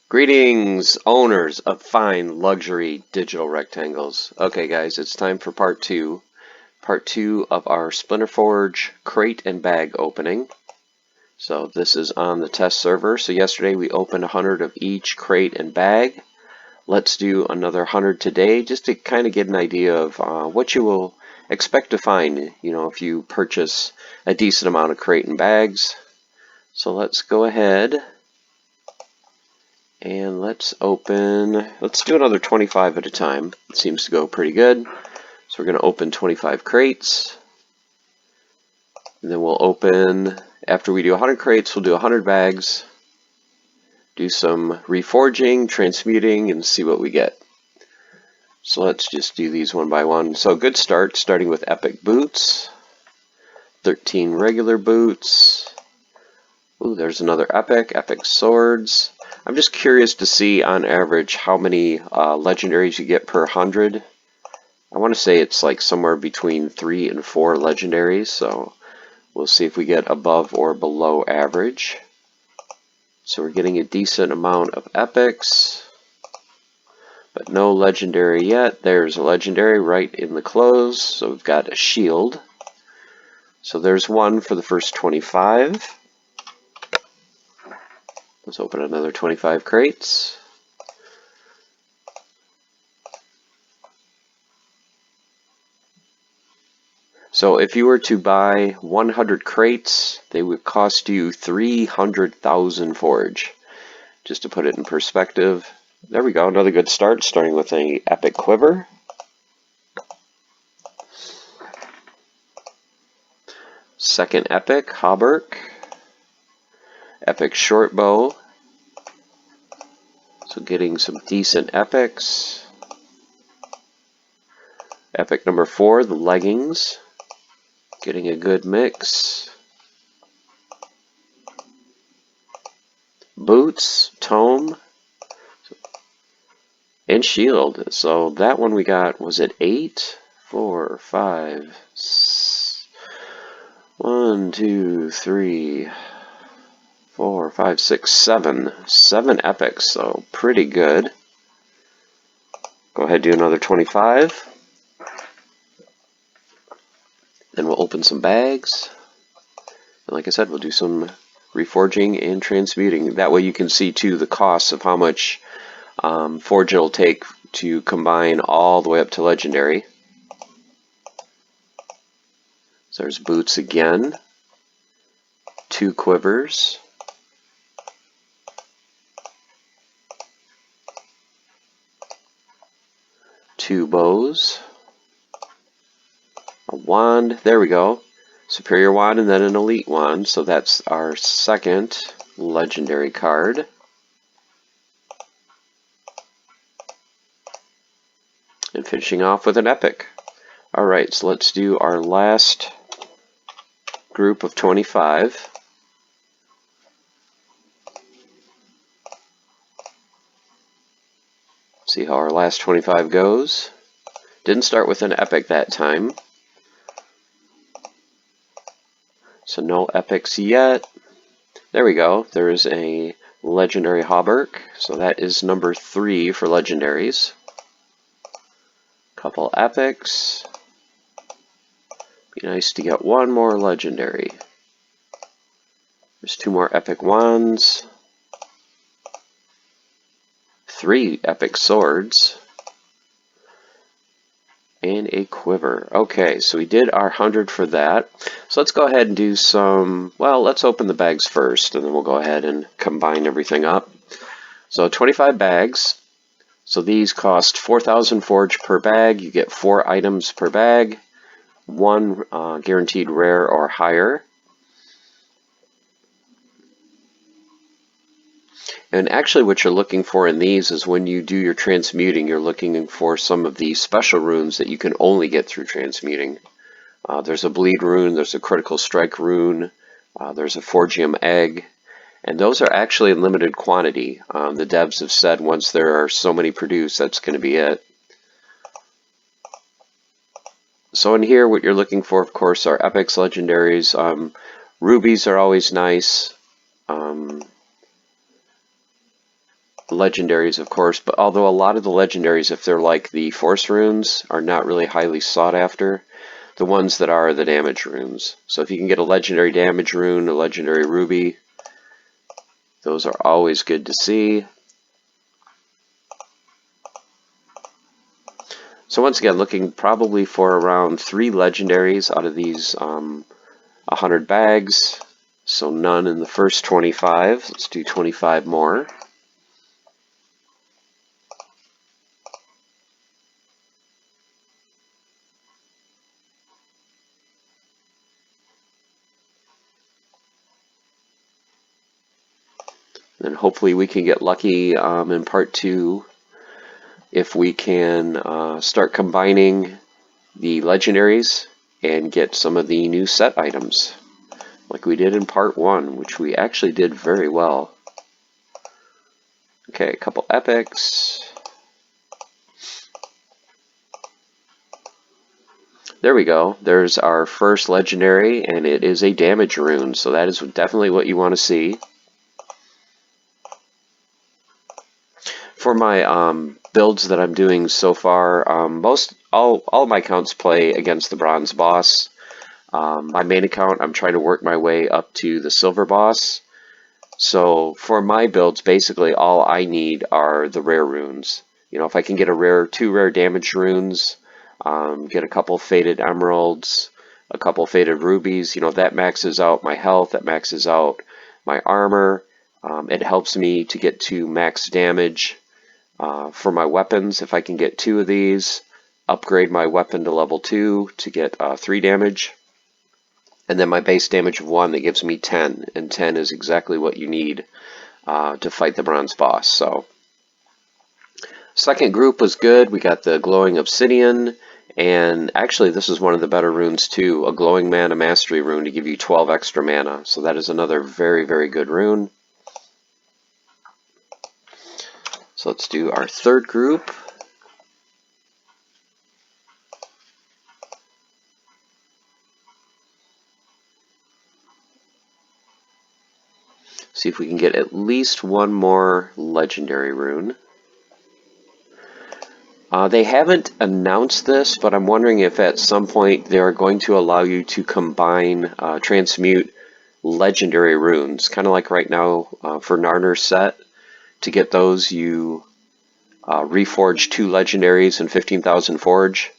Greetings, owners of fine luxury digital rectangles. Okay guys, it's time for part two of our Splinterforge crate and bag opening. So this is on the test server. So yesterday we opened 100 of each crate and bag. Let's do another 100 today just to kind of get an idea of what you will expect to find, if you purchase a decent amount of crate and bags. So let's go ahead and let's do another 25 at a time. It seems to go pretty good. So we're going to open 25 crates. And then we'll open, after we do 100 crates, we'll do 100 bags. Do some reforging, transmuting, and see what we get. So let's just do these one by one. So good start, starting with epic boots. 13 regular boots. Ooh, there's another epic swords. I'm just curious to see on average how many legendaries you get per 100. I want to say it's like somewhere between 3 and 4 legendaries, so we'll see if we get above or below average. So we're getting a decent amount of epics, but no legendary yet. There's a legendary right in the close, so we've got a shield. So there's one for the first 25. Let's open another 25 crates. So if you were to buy 100 crates, they would cost you 300,000 forge. Just to put it in perspective. There we go, another good start, starting with an epic quiver. Second epic, hauberk. Epic short bow. So getting some decent epics. Epic number 4, the leggings. Getting a good mix. Boots, tome, and shield. So that one we got, was it 8? 4, 5, 1, 2, 3, 4, 5, 6, 7. 7 epics, so pretty good. Go ahead and do another 25. Then we'll open some bags. And like I said, we'll do some reforging and transmuting. That way you can see too the costs of how much forge it'll take to combine all the way up to legendary. So there's boots again. 2 quivers. 2 bows. A wand, there we go. Superior wand and then an elite wand. So that's our second legendary card. And finishing off with an epic. Alright, so let's do our last group of 25. See how our last 25 goes. Didn't start with an epic that time. So no epics yet. There we go. There is a legendary hauberk. So that is number 3 for legendaries. Couple epics. Be nice to get one more legendary. There's 2 more epic wands. 3 epic swords. And a quiver. Okay, so we did our 100 for that. So let's go ahead and do some, well, let's open the bags first, and then we'll go ahead and combine everything up. So 25 bags. So these cost 4,000 forge per bag. You get 4 items per bag. 1 guaranteed rare or higher. And actually what you're looking for in these is when you do your transmuting, you're looking for some of the special runes that you can only get through transmuting. There's a bleed rune, there's a critical strike rune, there's a forgium egg, and those are actually in limited quantity. The devs have said once there are so many produced, that's going to be it. So in here what you're looking for, of course, are epics, legendaries. Rubies are always nice. legendaries, of course, but although a lot of the legendaries, if they're like the force runes, are not really highly sought after, the ones that are the damage runes. So if you can get a legendary damage rune, a legendary ruby, those are always good to see. So once again, looking probably for around 3 legendaries out of these 100 bags. So none in the first 25. Let's do 25 more. And hopefully we can get lucky in part 2 if we can start combining the legendaries and get some of the new set items like we did in part 1, which we actually did very well. Okay, a couple epics. There we go. There's our first legendary, and it is a damage rune, so that is definitely what you want to see. For my builds that I'm doing so far, all of my accounts play against the bronze boss. My main account, I'm trying to work my way up to the silver boss. So for my builds, basically all I need are the rare runes. You know, if I can get a 2 rare damage runes, get a couple faded emeralds, a couple faded rubies, you know, that maxes out my health, that maxes out my armor. It helps me to get to max damage for my weapons. If I can get 2 of these, upgrade my weapon to level 2 to get 3 damage. And then my base damage of 1 that gives me 10, and 10 is exactly what you need to fight the bronze boss. So, second group was good. We got the glowing obsidian, and actually this is one of the better runes too, a glowing mana mastery rune to give you 12 extra mana. So that is another very, very good rune. So let's do our third group. See if we can get at least one more legendary rune. They haven't announced this, but I'm wondering if at some point they're going to allow you to combine, transmute legendary runes. Kind of like right now for Narner's set. To get those, you reforge 2 legendaries and 15,000 forge.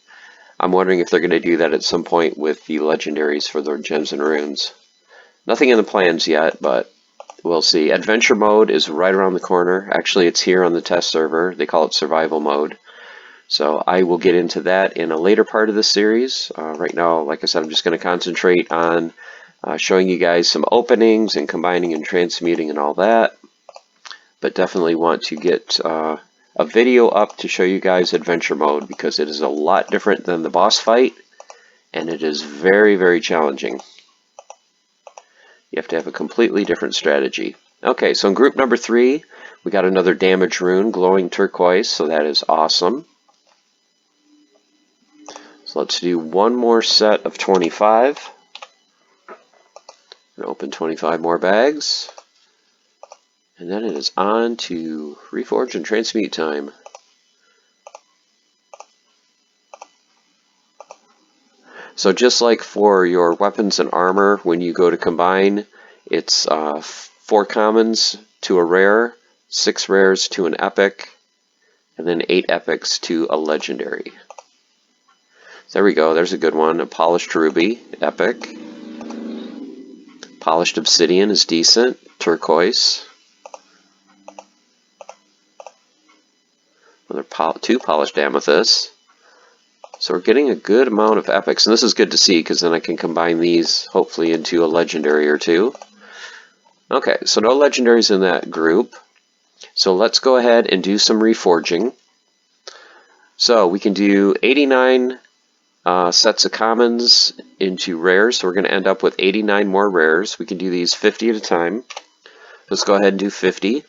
I'm wondering if they're going to do that at some point with the legendaries for their gems and runes. Nothing in the plans yet, but we'll see. Adventure mode is right around the corner. Actually, it's here on the test server. They call it survival mode. So I will get into that in a later part of the series. Right now, like I said, I'm just going to concentrate on showing you guys some openings and combining and transmuting and all that. But definitely want to get a video up to show you guys adventure mode because it is a lot different than the boss fight and it is very, very challenging. You have to have a completely different strategy. Okay, so in group number 3, we got another damage rune, glowing turquoise, so that is awesome. So let's do one more set of 25. And open 25 more bags. And then it is on to reforge and transmute time. So just like for your weapons and armor, when you go to combine, it's 4 commons to a rare, 6 rares to an epic, and then 8 epics to a legendary. There we go, there's a good one. A polished ruby, epic. Polished obsidian is decent, turquoise. Another 2 polished amethysts. So we're getting a good amount of epics, and this is good to see because then I can combine these hopefully into a legendary or 2. Okay, so no legendaries in that group. So let's go ahead and do some reforging. So we can do 89 sets of commons into rares, so we're going to end up with 89 more rares. We can do these 50 at a time. Let's go ahead and do 50.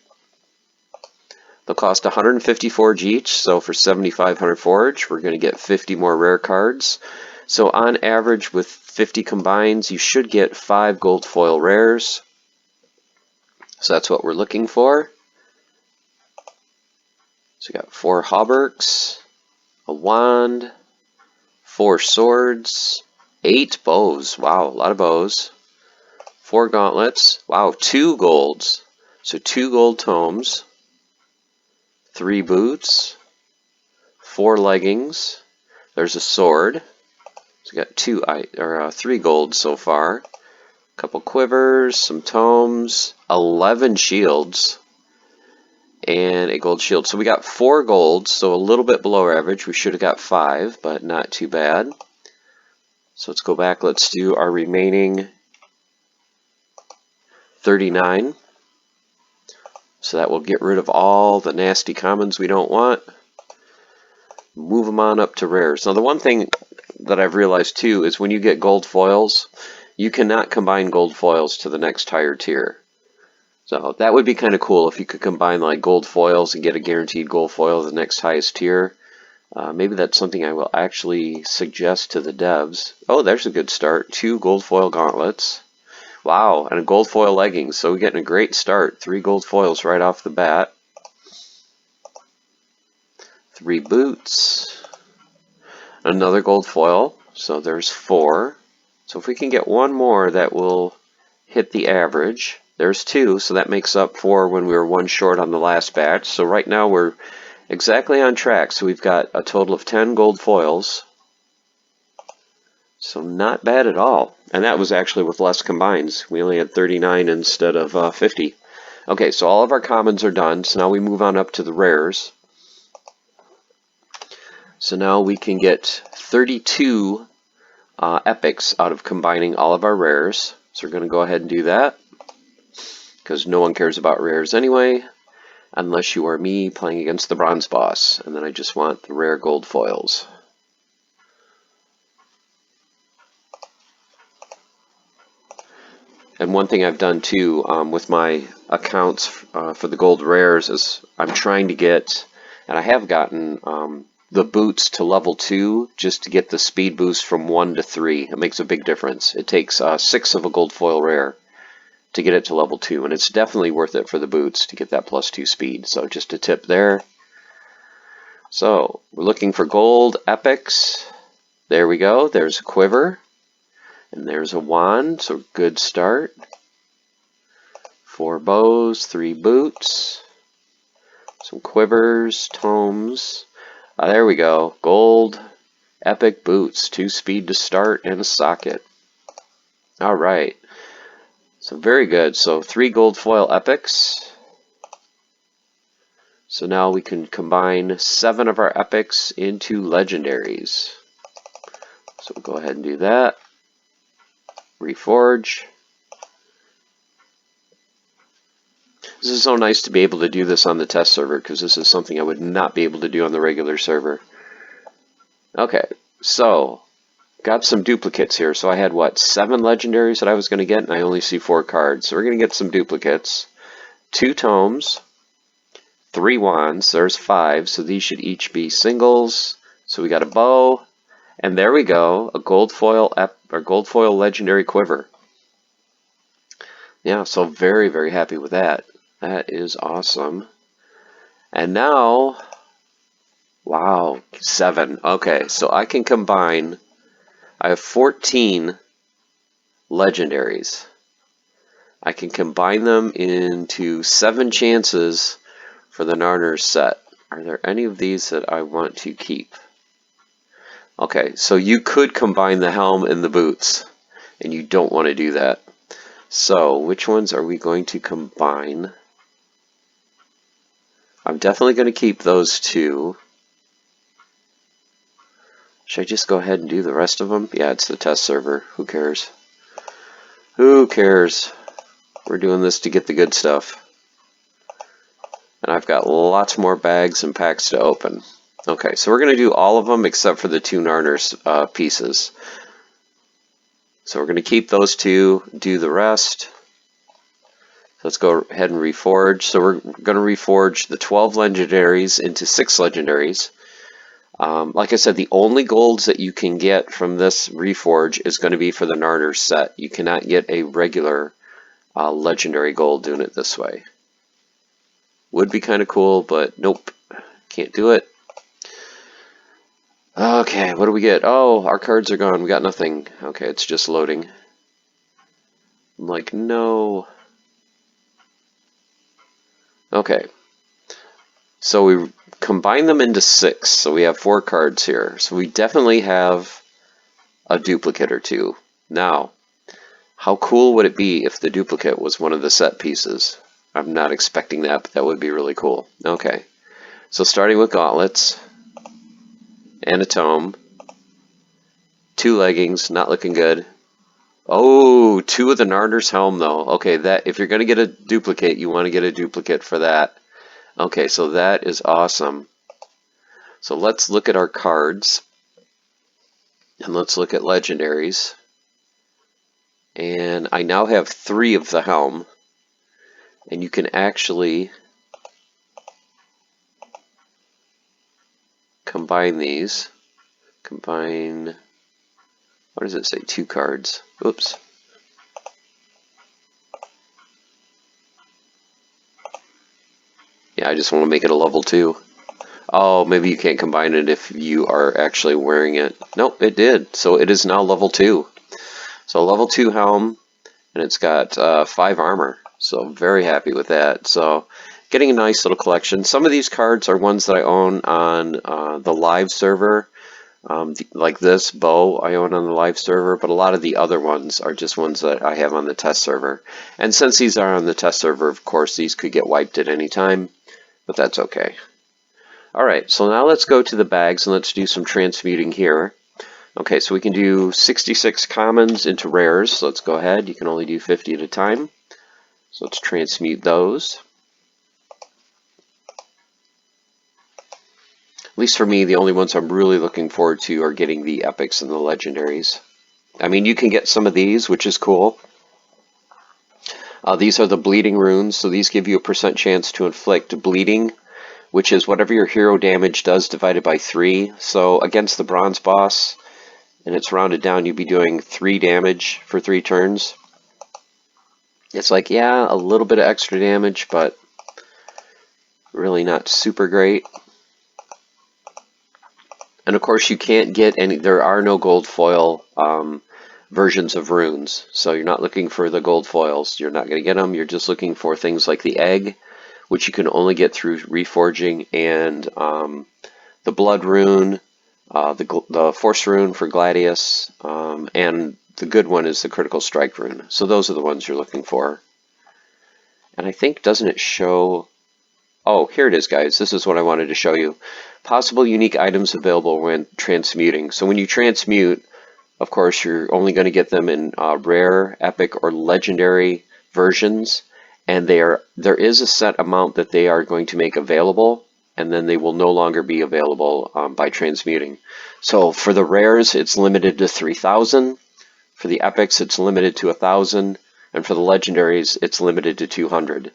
They'll cost 150 forge each, so for 7,500 forge, we're going to get 50 more rare cards. So on average, with 50 combines, you should get 5 gold foil rares. So that's what we're looking for. So we got 4 hauberks, a wand, 4 swords, 8 bows. Wow, a lot of bows. 4 gauntlets. Wow, 2 golds. So 2 gold tomes, 3 boots, 4 leggings. There's a sword. So we got 3 golds so far. A couple quivers, some tomes, 11 shields, and a gold shield. So we got 4 golds, so a little bit below average. We should have got 5, but not too bad. So let's go back. Let's do our remaining 39. So that will get rid of all the nasty commons we don't want. Move them on up to rares. Now the one thing that I've realized too is when you get gold foils, you cannot combine gold foils to the next higher tier. So that would be kind of cool if you could combine like gold foils and get a guaranteed gold foil to the next highest tier. Maybe that's something I will actually suggest to the devs. Oh, there's a good start. 2 gold foil gauntlets. Wow, and a gold foil leggings. So we're getting a great start. 3 gold foils right off the bat. 3 boots. Another gold foil. So there's 4. So if we can get one more, that will hit the average. There's 2, so that makes up for when we were 1 short on the last batch. So right now we're exactly on track. So we've got a total of 10 gold foils. So not bad at all. And that was actually with less combines. We only had 39 instead of 50. Okay, so all of our commons are done. So now we move on up to the rares. So now we can get 32 epics out of combining all of our rares. So we're going to go ahead and do that, because no one cares about rares anyway, unless you are me playing against the bronze boss. And then I just want the rare gold foils. And one thing I've done too with my accounts for the gold rares is I'm trying to get, and I have gotten the boots to level 2 just to get the speed boost from 1 to 3. It makes a big difference. It takes 6 of a gold foil rare to get it to level 2, and it's definitely worth it for the boots to get that +2 speed. So just a tip there. So we're looking for gold epics. There we go. There's a quiver. And there's a wand, so good start. 4 bows, 3 boots, some quivers, tomes. There we go. Gold, epic boots, 2 speed to start, and a socket. Alright. So very good. So 3 gold foil epics. So now we can combine 7 of our epics into legendaries. So we'll go ahead and do that. Reforge. This is so nice to be able to do this on the test server, because this is something I would not be able to do on the regular server. Okay, so got some duplicates here. So I had what, 7 legendaries that I was going to get, and I only see 4 cards. So we're going to get some duplicates. 2 tomes, 3 wands. There's 5, so these should each be singles. So we got a bow, and there we go, a gold foil legendary quiver. Yeah, so very, very happy with that. That is awesome. And now, wow, 7. Okay, so I can combine, I have 14 legendaries. I can combine them into 7 chances for the Narner's set. Are there any of these that I want to keep? Okay, so you could combine the helm and the boots, and you don't want to do that. So which ones are we going to combine? I'm definitely going to keep those 2. Should I just go ahead and do the rest of them? Yeah, it's the test server. Who cares? Who cares? We're doing this to get the good stuff. And I've got lots more bags and packs to open. Okay, so we're going to do all of them except for the 2 Narner's pieces. So we're going to keep those 2, do the rest. Let's go ahead and reforge. So we're going to reforge the 12 legendaries into 6 legendaries. Like I said, the only golds that you can get from this reforge is going to be for the Narner's set. You cannot get a regular legendary gold doing it this way. Would be kind of cool, but nope. Can't do it. Okay, what do we get? Oh, our cards are gone. We got nothing. Okay, it's just loading. I'm like, no. Okay. So we combine them into 6. So we have 4 cards here. So we definitely have a duplicate or 2. Now, how cool would it be if the duplicate was one of the set pieces? I'm not expecting that, but that would be really cool. Okay. So starting with gauntlets and a tome. 2 leggings, not looking good. Oh, 2 of the Narder's helm though. Okay, that if you're going to get a duplicate, you want to get a duplicate for that. Okay, so that is awesome. So let's look at our cards. And let's look at legendaries. And I now have 3 of the helm. And you can actually combine these. Combine, what does it say? 2 cards. Oops. Yeah, I just want to make it a level 2. Oh, maybe you can't combine it if you are actually wearing it. Nope, it did. So it is now level 2. So level 2 helm, and it's got 5 armor. So very happy with that. So getting a nice little collection. Some of these cards are ones that I own on the live server. Like this bow I own on the live server, but a lot of the other ones are just ones that I have on the test server. And since these are on the test server, of course, these could get wiped at any time, but that's okay. Alright, so now let's go to the bags and let's do some transmuting here. Okay, so we can do 66 commons into rares. So let's go ahead. You can only do 50 at a time. So let's transmute those. At least for me, the only ones I'm really looking forward to are getting the epics and the legendaries. I mean, you can get some of these, which is cool. These are the bleeding runes, so these give you a % chance to inflict bleeding, which is whatever your hero damage does divided by 3. So against the bronze boss, and it's rounded down, you'd be doing 3 damage for 3 turns. It's like, yeah, a little bit of extra damage, but really not super great. And of course, you can't get any, there are no gold foil versions of runes. So you're not looking for the gold foils. You're not going to get them. You're just looking for things like the egg, which you can only get through reforging, and the blood rune, the force rune for Gladius, and the good one is the critical strike rune. So those are the ones you're looking for. And I think, doesn't it show... Oh, here it is, guys. This is what I wanted to show you. Possible unique items available when transmuting. So when you transmute, of course, you're only going to get them in rare, epic, or legendary versions. And there is a set amount that they are going to make available, and then they will no longer be available by transmuting. So for the rares, it's limited to 3,000. For the epics, it's limited to 1,000. And for the legendaries, it's limited to 200.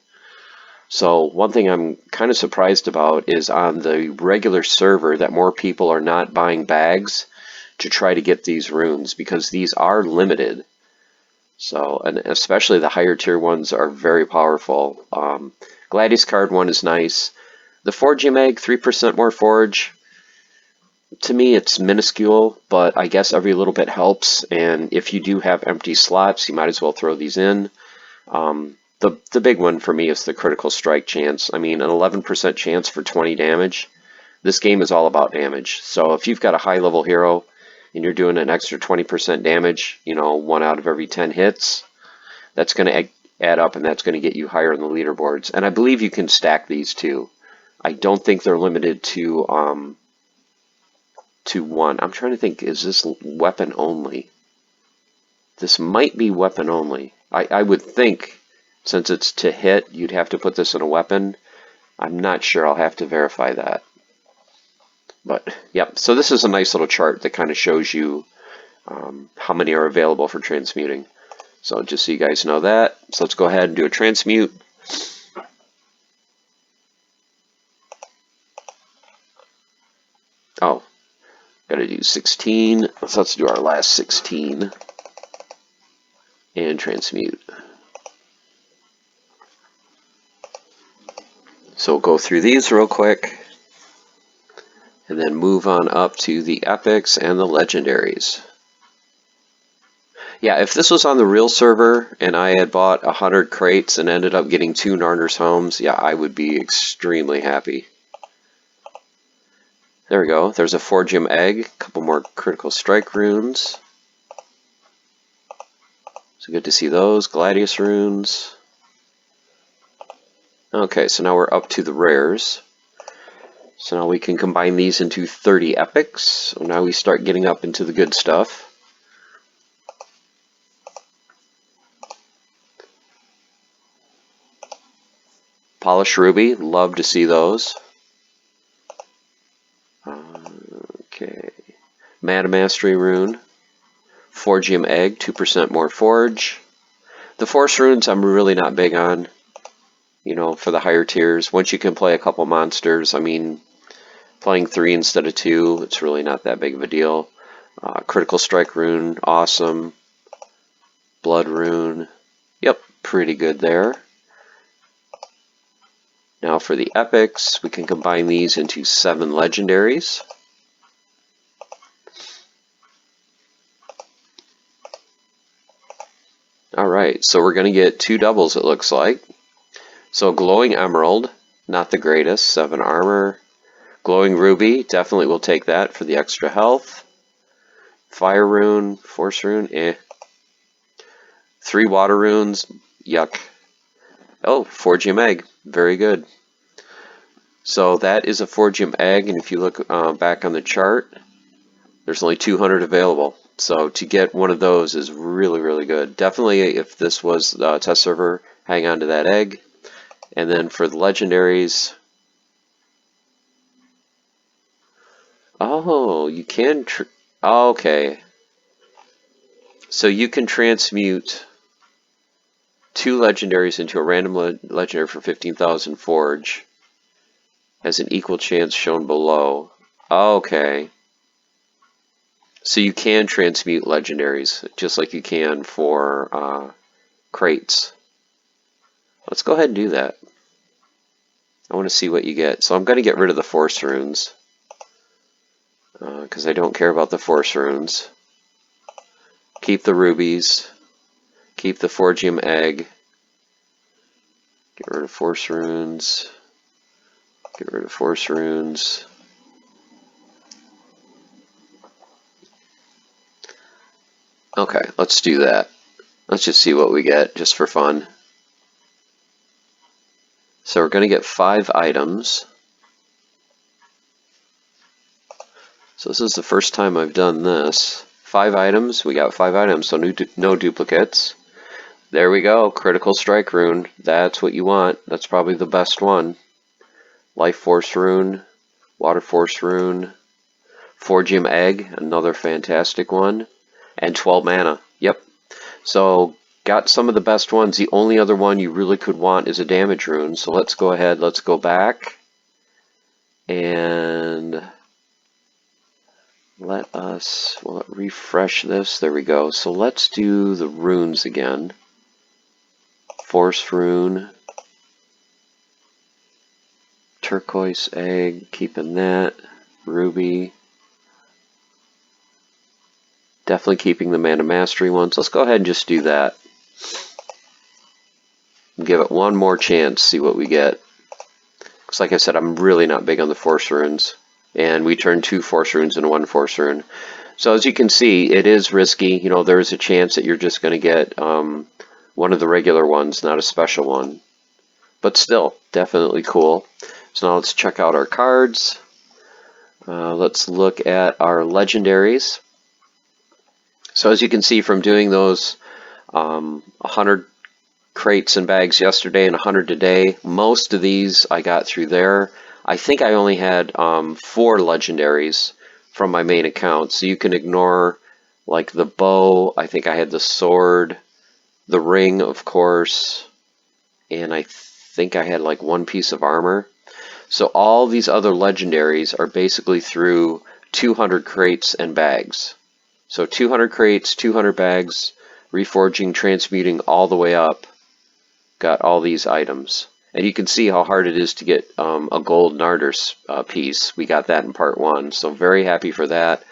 So one thing I'm kind of surprised about is on the regular server that more people are not buying bags to try to get these runes, because these are limited. So, and especially the higher tier ones are very powerful. Gladius card 1 is nice. The Forging Mag, 3% more forge. To me, it's minuscule, but I guess every little bit helps. And if you do have empty slots, you might as well throw these in. The big one for me is the critical strike chance. I mean, an 11% chance for 20 damage. This game is all about damage. So if you've got a high level hero and you're doing an extra 20% damage, you know, 1 out of every 10 hits, that's going to add up, and that's going to get you higher in the leaderboards. And I believe you can stack these too. I don't think they're limited to 1. I'm trying to think, is this weapon only? This might be weapon only. I would think, since it's to hit, you'd have to put this in a weapon. I'm not sure. I'll have to verify that. But, yeah, so this is a nice little chart that kind of shows you how many are available for transmuting. So just so you guys know that. So let's go ahead and do a transmute. Oh, got to do 16. So let's do our last 16 and transmute. So we'll go through these real quick. and then move on up to the epics and the legendaries. Yeah, if this was on the real server and I had bought 100 crates and ended up getting 2 Narner's Homes, yeah, I would be extremely happy. There we go. There's a Forgium Egg, a couple more Critical Strike runes. So good to see those. Gladius runes. Okay, so now we're up to the rares. So now we can combine these into 30 epics. So now we start getting up into the good stuff. Polished Ruby, love to see those. Okay. Mana Mastery rune. Forgium Egg, 2% more Forge. The Force runes I'm really not big on, you know, for the higher tiers. Once you can play a couple monsters, I mean, playing 3 instead of 2, it's really not that big of a deal. Critical Strike rune, awesome. Blood rune, yep, pretty good there. Now for the epics, we can combine these into 7 legendaries. Alright, so we're going to get 2 doubles, it looks like. So Glowing Emerald, not the greatest, 7 armor. Glowing Ruby, definitely will take that for the extra health. Fire rune, Force rune, eh. 3 water runes, yuck. Oh, Forgium Egg, very good. So that is a Forgium Egg, and if you look back on the chart, there's only 200 available. So to get one of those is really, really good. Definitely, if this was a test server, hang on to that egg. And then for the legendaries, oh, you can, okay. So you can transmute 2 legendaries into a random legendary for 15,000 Forge. Has an equal chance shown below. Okay. So you can transmute legendaries, just like you can for crates. Let's go ahead and do that. I want to see what you get. So I'm going to get rid of the Force runes, because I don't care about the Force runes. Keep the rubies. Keep the Forgium Egg. Get rid of Force runes. Get rid of Force runes. Okay, let's do that. Let's just see what we get, just for fun. So we're going to get 5 items. So this is the first time I've done this. 5 items, we got 5 items, so no duplicates. There we go, Critical Strike rune. That's what you want. That's probably the best one. Life Force rune, Water Force rune, Forgium Egg, another fantastic one, and 12 mana. Yep. So got some of the best ones. The only other one you really could want is a damage rune. So let's go ahead, let's go back and let us refresh this. There we go. So let's do the runes again. Force rune, Turquoise Egg, keeping that, Ruby. Definitely keeping the Mana Mastery ones. Let's go ahead and just do that. Give it one more chance, see what we get. Because like I said, I'm really not big on the Force runes. And we turned 2 Force runes into 1 Force rune. So as you can see, it is risky. You know, there is a chance that you're just going to get one of the regular ones, not a special one. But still, definitely cool. So now let's check out our cards. Let's look at our legendaries. So as you can see from doing those 100 crates and bags yesterday and 100 today, most of these I got through there. I think I only had 4 legendaries from my main account, so you can ignore like the bow. I think I had the sword, the ring, of course, and I think I had like 1 piece of armor. So all these other legendaries are basically through 200 crates and bags. So 200 crates, 200 bags, reforging, transmuting all the way up. Got all these items. And you can see how hard it is to get a gold Narder piece. We got that in part 1, so very happy for that.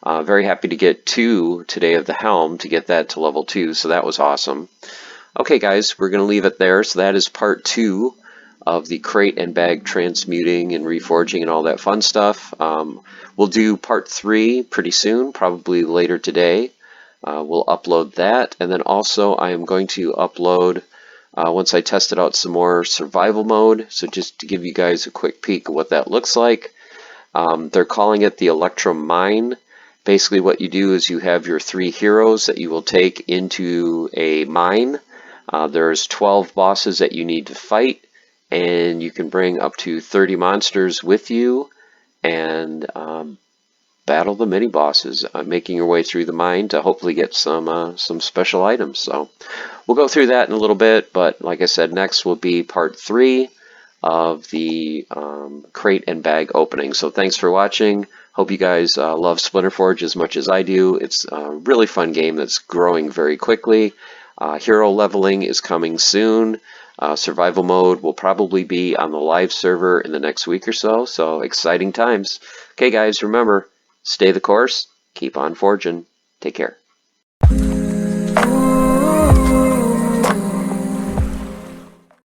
Very happy to get 2 today of the Helm to get that to level 2, so that was awesome. Okay guys, we're going to leave it there. So that is part 2 of the crate and bag transmuting and reforging and all that fun stuff. We'll do part 3 pretty soon, probably later today. We'll upload that, and then also I am going to upload, once I tested out some more survival mode, so just to give you guys a quick peek of what that looks like. They're calling it the Electrum Mine. Basically what you do is you have your 3 heroes that you will take into a mine. There's 12 bosses that you need to fight, and you can bring up to 30 monsters with you and battle the mini bosses, making your way through the mine to hopefully get some special items. So we'll go through that in a little bit, but like I said, next will be part 3 of the crate and bag opening. So thanks for watching. Hope you guys love Splinterforge as much as I do. It's a really fun game that's growing very quickly. Hero leveling is coming soon. Survival mode will probably be on the live server in the next week or so, so exciting times. Okay guys, remember, stay the course, keep on forging. Take care.